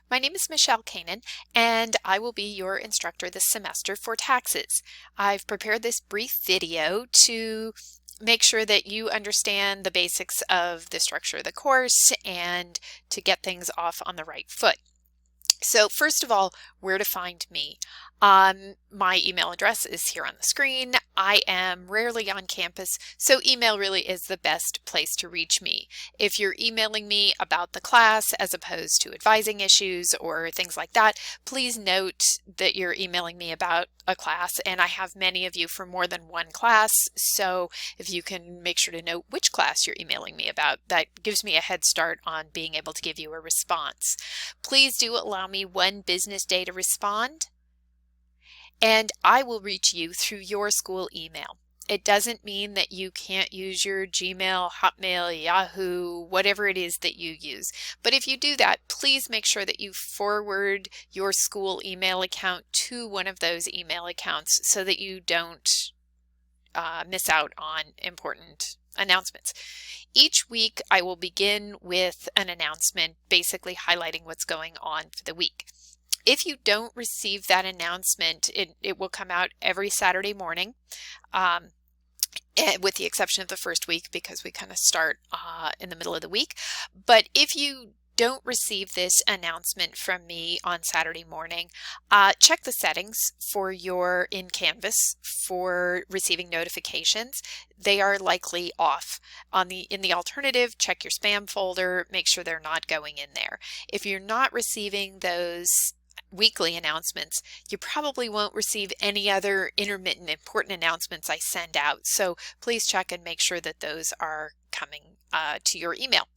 My name is Michelle Kanan, and I will be your instructor this semester for taxes. I've prepared this brief video to make sure that you understand the basics of the structure of the course and to get things off on the right foot. So first of all, where to find me. My email address is here on the screen. I am rarely on campus, so email really is the best place to reach me. If you're emailing me about the class as opposed to advising issues or things like that, please note that you're emailing me about a class, and I have many of you for more than one class, so if you can make sure to note which class you're emailing me about, that gives me a head start on being able to give you a response. Please do allow me one business day to respond, and I will reach you through your school email. It doesn't mean that you can't use your Gmail, Hotmail, Yahoo, whatever it is that you use. But if you do that, please make sure that you forward your school email account to one of those email accounts so that you don't miss out on important announcements. Each week I will begin with an announcement basically highlighting what's going on for the week. If you don't receive that announcement, it will come out every Saturday morning, with the exception of the first week because we kind of start in the middle of the week. But if you don't receive this announcement from me on Saturday morning, check the settings for your in Canvas for receiving notifications. They are likely off. In the alternative, check your spam folder, make sure they're not going in there. If you're not receiving those weekly announcements, you probably won't receive any other intermittent important announcements I send out. So please check and make sure that those are coming to your email.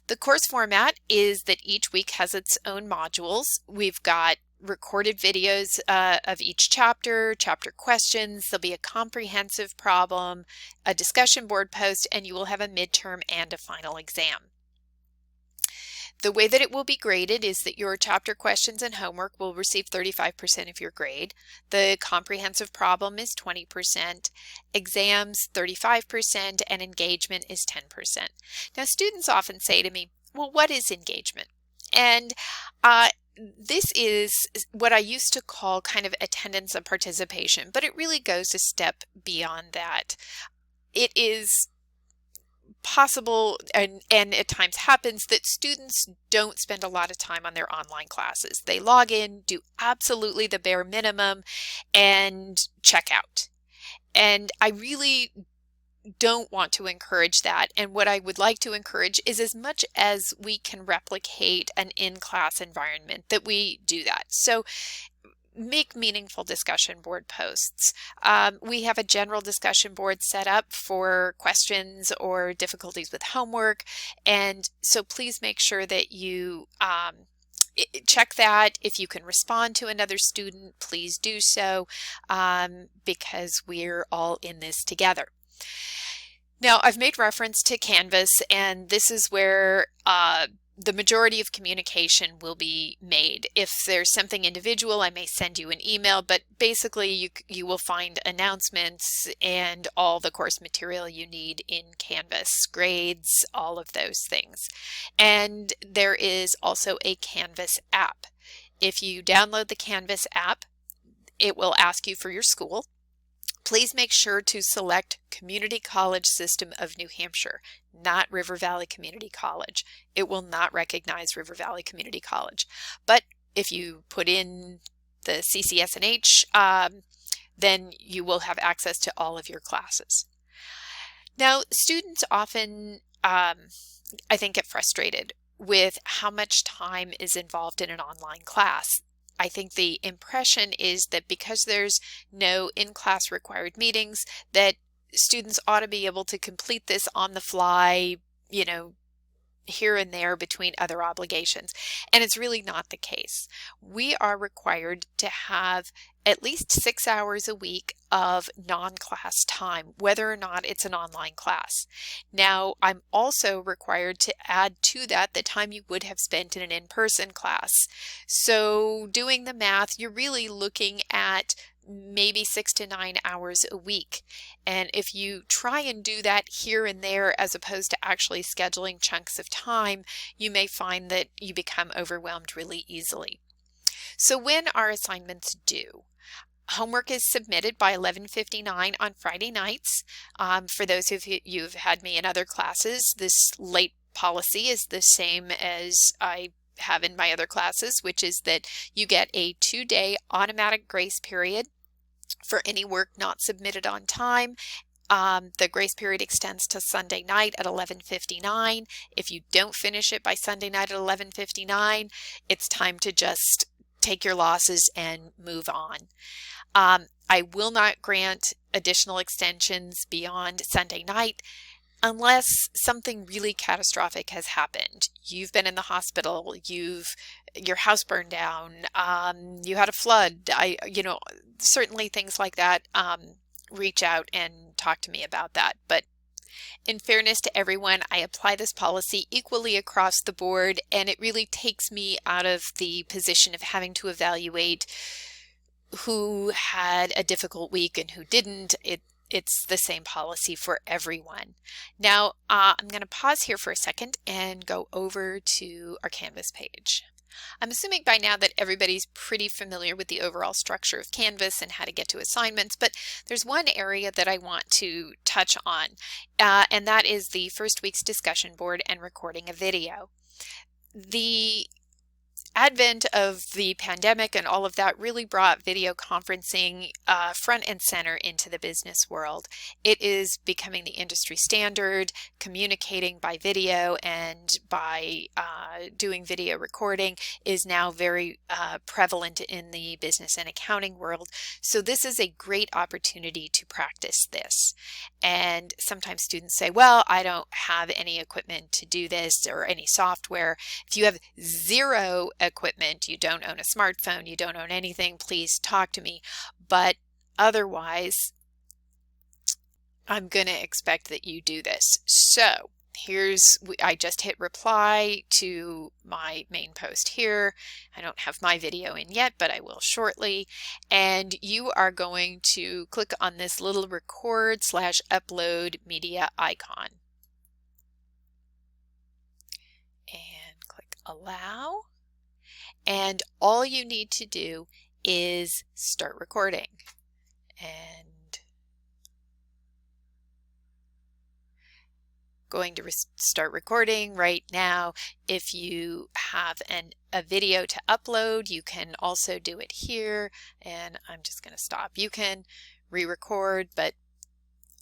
The course format is that each week has its own modules. We've got recorded videos of each chapter questions, there'll be a comprehensive problem, a discussion board post, and you will have a midterm and a final exam. The way that it will be graded is that your chapter questions and homework will receive 35% of your grade. The comprehensive problem is 20%, exams 35%, and engagement is 10%. Now, students often say to me, well, what is engagement? And this is what I used to call kind of attendance and participation, but it really goes a step beyond that. It is possible and at times happens that students don't spend a lot of time on their online classes. They log in, do absolutely the bare minimum, and check out. And I really don't want to encourage that. And what I would like to encourage is, as much as we can replicate an in-class environment, that we do that. So make meaningful discussion board posts. We have a general discussion board set up for questions or difficulties with homework, and so please make sure that you check that. If you can respond to another student, please do so, because we're all in this together. Now, I've made reference to Canvas, and this is where the majority of communication will be made. If there's something individual, I may send you an email, but basically you will find announcements and all the course material you need in Canvas, grades, all of those things. And there is also a Canvas app. If you download the Canvas app, it will ask you for your school. Please make sure to select Community College System of New Hampshire, not River Valley Community College. It will not recognize River Valley Community College. But if you put in the CCSNH, then you will have access to all of your classes. Now, students often, I think, get frustrated with how much time is involved in an online class. I think the impression is that because there's no in-class required meetings, that students ought to be able to complete this on the fly, you know, here and there between other obligations. And it's really not the case. We are required to have at least 6 hours a week of non-class time, whether or not it's an online class. Now, I'm also required to add to that the time you would have spent in an in-person class. So doing the math, you're really looking at maybe 6 to 9 hours a week. And if you try and do that here and there as opposed to actually scheduling chunks of time, you may find that you become overwhelmed really easily. So when are assignments due? Homework is submitted by 11:59 on Friday nights. For those of you who've had me in other classes, this late policy is the same as I have in my other classes, which is that you get a 2-day automatic grace period for any work not submitted on time. The grace period extends to Sunday night at 11:59. If you don't finish it by Sunday night at 11:59, it's time to just take your losses and move on. I will not grant additional extensions beyond Sunday night unless something really catastrophic has happened. You've been in the hospital, your house burned down, you had a flood, certainly things like that. Reach out and talk to me about that. But in fairness to everyone, I apply this policy equally across the board, and it really takes me out of the position of having to evaluate who had a difficult week and who didn't. It's the same policy for everyone. Now, I'm going to pause here for a second and go over to our Canvas page. I'm assuming by now that everybody's pretty familiar with the overall structure of Canvas and how to get to assignments, but there's one area that I want to touch on, and that is the first week's discussion board and recording a video. The advent of the pandemic and all of that really brought video conferencing front and center into the business world. It is becoming the industry standard. Communicating by video and by doing video recording is now very prevalent in the business and accounting world. So this is a great opportunity to practice this. And sometimes students say, well, I don't have any equipment to do this or any software. If you have zero equipment, you don't own a smartphone, you don't own anything, please talk to me. But otherwise, I'm going to expect that you do this. So I just hit reply to my main post here. I don't have my video in yet, but I will shortly. And you are going to click on this little record/upload media icon. And click allow. And all you need to do is start recording. And going to start recording right now. If you have a video to upload, you can also do it here. And I'm just going to stop. You can re-record,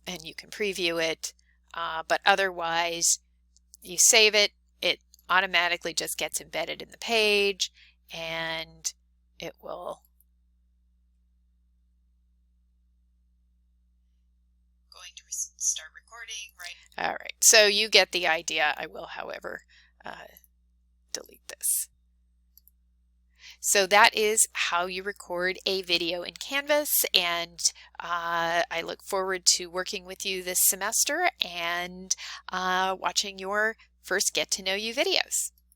and you can preview it. But otherwise, you save it. It automatically just gets embedded in the page, and it will start recording, right? All right, so you get the idea. I will, however, delete this. So that is how you record a video in Canvas, and I look forward to working with you this semester and watching your first Get to Know You videos.